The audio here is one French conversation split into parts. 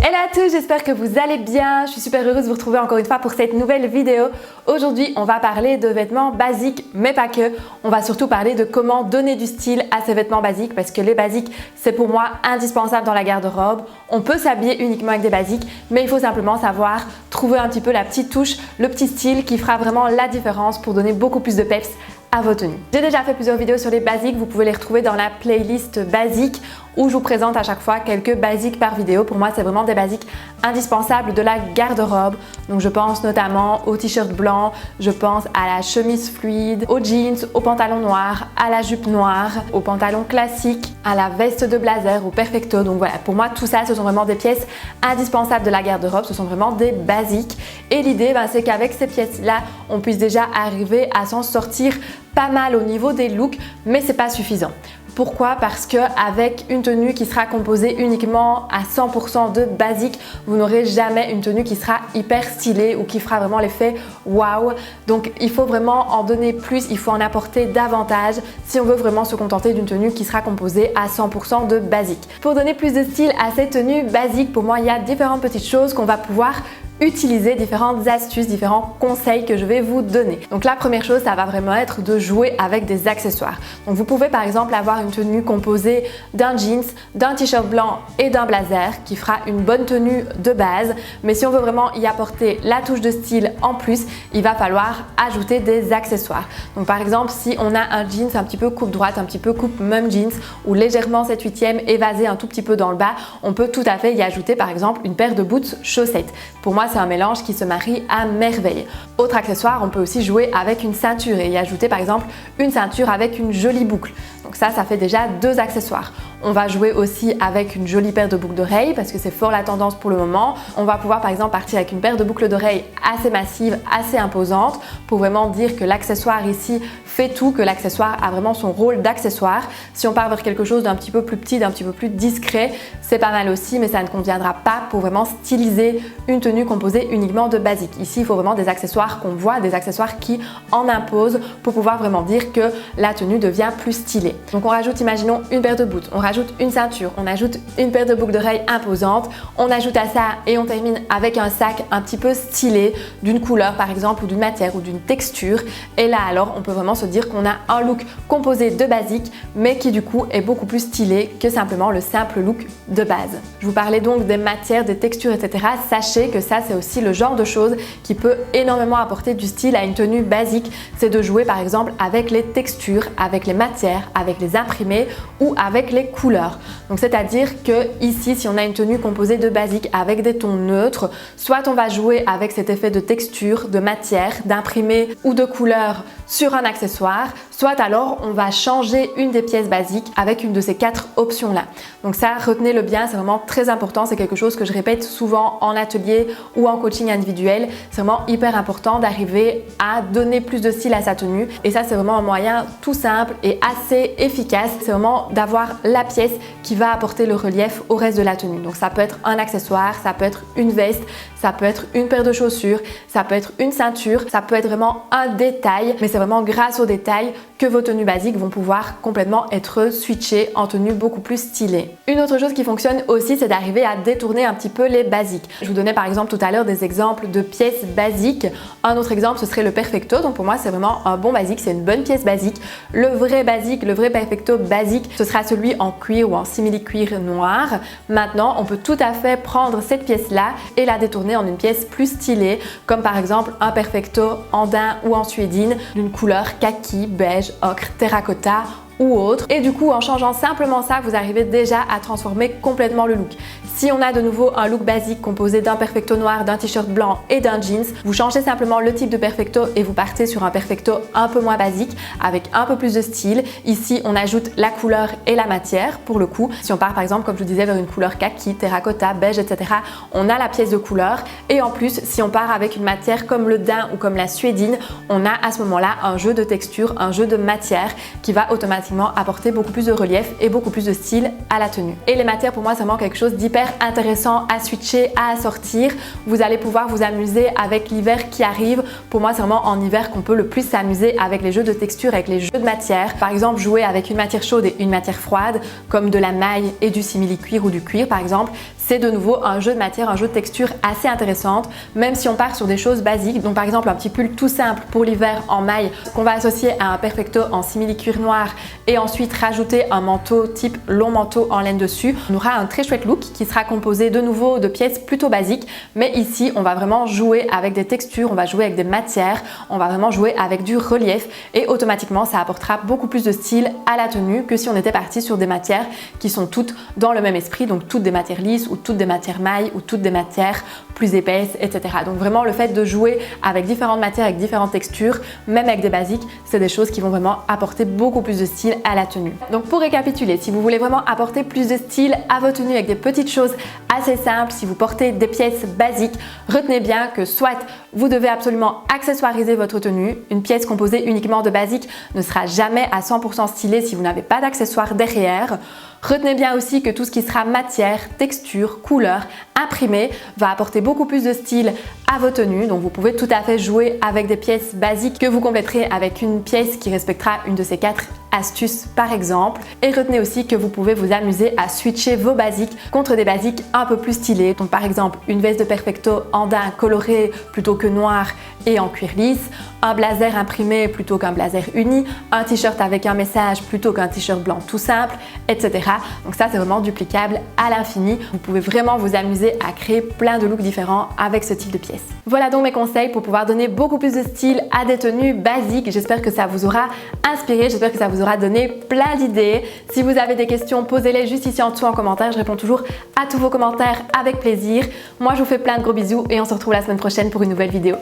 Hello à tous, j'espère que vous allez bien. Je suis super heureuse de vous retrouver encore une fois pour cette nouvelle vidéo. Aujourd'hui, on va parler de vêtements basiques, mais pas que. On va surtout parler de comment donner du style à ces vêtements basiques parce que les basiques, c'est pour moi indispensable dans la garde-robe. On peut s'habiller uniquement avec des basiques, mais il faut simplement savoir trouver un petit peu la petite touche, le petit style qui fera vraiment la différence pour donner beaucoup plus de peps à vos tenues. J'ai déjà fait plusieurs vidéos sur les basiques, vous pouvez les retrouver dans la playlist basique où je vous présente à chaque fois quelques basiques par vidéo. Pour moi, c'est vraiment des basiques indispensables de la garde-robe. Donc je pense notamment au t-shirt blanc, je pense à la chemise fluide, aux jeans, au pantalon noir, à la jupe noire, au pantalon classique, à la veste de blazer, au perfecto. Donc voilà, pour moi, tout ça, ce sont vraiment des pièces indispensables de la garde-robe. Ce sont vraiment des basiques. Et l'idée, c'est qu'avec ces pièces-là, on puisse déjà arriver à s'en sortir pas mal au niveau des looks, mais c'est pas suffisant. Pourquoi? Parce que avec une tenue qui sera composée uniquement à 100% de basique, vous n'aurez jamais une tenue qui sera hyper stylée ou qui fera vraiment l'effet waouh. Donc il faut vraiment en donner plus, il faut en apporter davantage si on veut vraiment se contenter d'une tenue qui sera composée à 100% de basique. Pour donner plus de style à cette tenue basique, pour moi, il y a différentes petites choses qu'on va pouvoir utiliser, différentes astuces, différents conseils que je vais vous donner. Donc la première chose, ça va vraiment être de jouer avec des accessoires. Donc vous pouvez par exemple avoir une tenue composée d'un jeans, d'un t-shirt blanc et d'un blazer qui fera une bonne tenue de base. Mais si on veut vraiment y apporter la touche de style en plus, il va falloir ajouter des accessoires. Donc par exemple, si on a un jeans un petit peu coupe droite, un petit peu coupe mum jeans ou légèrement 7/8e évasé un tout petit peu dans le bas, on peut tout à fait y ajouter par exemple une paire de boots chaussettes. Pour moi, c'est un mélange qui se marie à merveille. Autre accessoire, on peut aussi jouer avec une ceinture et y ajouter par exemple une ceinture avec une jolie boucle. Donc ça fait déjà deux accessoires. On va jouer aussi avec une jolie paire de boucles d'oreilles parce que c'est fort la tendance pour le moment. On va pouvoir par exemple partir avec une paire de boucles d'oreilles assez massive, assez imposante pour vraiment dire que l'accessoire ici fait tout, que l'accessoire a vraiment son rôle d'accessoire. Si on part vers quelque chose d'un petit peu plus petit, d'un petit peu plus discret, c'est pas mal aussi, mais ça ne conviendra pas pour vraiment styliser une tenue composée uniquement de basique. Ici, il faut vraiment des accessoires qu'on voit, des accessoires qui en imposent pour pouvoir vraiment dire que la tenue devient plus stylée. Donc on rajoute, imaginons, une paire de boots, on rajoute une ceinture, on ajoute une paire de boucles d'oreilles imposantes, on ajoute à ça et on termine avec un sac un petit peu stylé d'une couleur par exemple ou d'une matière ou d'une texture. Et là alors, on peut vraiment se dire qu'on a un look composé de basique mais qui du coup est beaucoup plus stylé que simplement le simple look de base. Je vous parlais donc des matières, des textures, etc. Sachez que ça c'est aussi le genre de choses qui peut énormément apporter du style à une tenue basique. C'est de jouer par exemple avec les textures, avec les matières, avec les imprimés ou avec les couleurs. Donc c'est-à-dire que ici, si on a une tenue composée de basique avec des tons neutres, soit on va jouer avec cet effet de texture, de matière, d'imprimé ou de couleur sur un accessoire, soit alors on va changer une des pièces basiques avec une de ces quatre options-là. Donc ça, retenez-le bien, c'est vraiment très important, c'est quelque chose que je répète souvent en atelier ou en coaching individuel. C'est vraiment hyper important d'arriver à donner plus de style à sa tenue et ça, c'est vraiment un moyen tout simple et assez efficace. C'est vraiment d'avoir la pièce qui va apporter le relief au reste de la tenue. Donc ça peut être un accessoire, ça peut être une veste, ça peut être une paire de chaussures, ça peut être une ceinture, ça peut être vraiment un détail, mais c'est vraiment grâce aux détails que vos tenues basiques vont pouvoir complètement être switchées en tenues beaucoup plus stylées. Une autre chose qui fonctionne aussi, c'est d'arriver à détourner un petit peu les basiques. Je vous donnais par exemple tout à l'heure des exemples de pièces basiques. Un autre exemple, ce serait le perfecto. Donc pour moi, c'est vraiment un bon basique, c'est une bonne pièce basique. Le vrai basique, le vrai perfecto basique, ce sera celui en cuir ou en simili-cuir noir. Maintenant, on peut tout à fait prendre cette pièce-là et la détourner en une pièce plus stylée, comme par exemple un perfecto en daim ou en suédine d'une couleur kaki, beige, ocre, terracotta ou autre. Et du coup, en changeant simplement ça, vous arrivez déjà à transformer complètement le look. Si on a de nouveau un look basique composé d'un perfecto noir, d'un t-shirt blanc et d'un jeans, vous changez simplement le type de perfecto et vous partez sur un perfecto un peu moins basique avec un peu plus de style. Ici, on ajoute la couleur et la matière pour le coup. Si on part par exemple, comme je vous disais, vers une couleur kaki, terracotta, beige, etc., on a la pièce de couleur. Et en plus, si on part avec une matière comme le daim ou comme la suédine, on a à ce moment-là un jeu de texture, un jeu de matière qui va automatiquement apporter beaucoup plus de relief et beaucoup plus de style à la tenue. Et les matières, pour moi, c'est vraiment quelque chose d'hyper intéressant à switcher, à assortir. Vous allez pouvoir vous amuser avec l'hiver qui arrive. Pour moi, c'est vraiment en hiver qu'on peut le plus s'amuser avec les jeux de texture, avec les jeux de matière. Par exemple, jouer avec une matière chaude et une matière froide, comme de la maille et du simili-cuir ou du cuir par exemple. c'est de nouveau un jeu de matière, un jeu de texture assez intéressante, même si on part sur des choses basiques. Donc par exemple un petit pull tout simple pour l'hiver en maille qu'on va associer à un perfecto en simili-cuir noir et ensuite rajouter un manteau type long manteau en laine dessus. On aura un très chouette look qui sera composé de nouveau de pièces plutôt basiques, mais ici on va vraiment jouer avec des textures, on va jouer avec des matières, on va vraiment jouer avec du relief et automatiquement ça apportera beaucoup plus de style à la tenue que si on était parti sur des matières qui sont toutes dans le même esprit, donc toutes des matières lisses ou toutes des matières mailles ou toutes des matières plus épaisses, etc. Donc vraiment le fait de jouer avec différentes matières, avec différentes textures, même avec des basiques, c'est des choses qui vont vraiment apporter beaucoup plus de style à la tenue. Donc pour récapituler, si vous voulez vraiment apporter plus de style à vos tenues avec des petites choses assez simples, si vous portez des pièces basiques, retenez bien que soit vous devez absolument accessoiriser votre tenue, une pièce composée uniquement de basiques ne sera jamais à 100% stylée si vous n'avez pas d'accessoires derrière. Retenez bien aussi que tout ce qui sera matière, texture, couleur, imprimé va apporter beaucoup plus de style à vos tenues. Donc vous pouvez tout à fait jouer avec des pièces basiques que vous compléterez avec une pièce qui respectera une de ces 4 astuces par exemple. Et retenez aussi que vous pouvez vous amuser à switcher vos basiques contre des basiques un peu plus stylées. Donc par exemple une veste de perfecto en daim coloré plutôt que noir et en cuir lisse, un blazer imprimé plutôt qu'un blazer uni, un t-shirt avec un message plutôt qu'un t-shirt blanc tout simple, etc. Donc ça c'est vraiment duplicable à l'infini. Vous pouvez vraiment vous amuser à créer plein de looks différents avec ce type de pièces. Voilà donc mes conseils pour pouvoir donner beaucoup plus de style à des tenues basiques. J'espère que ça vous aura inspiré, j'espère que ça vous aura donné plein d'idées. Si vous avez des questions, posez-les juste ici en dessous en commentaire. Je réponds toujours à tous vos commentaires avec plaisir. Moi je vous fais plein de gros bisous et on se retrouve la semaine prochaine pour une nouvelle vidéo.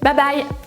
Bye bye!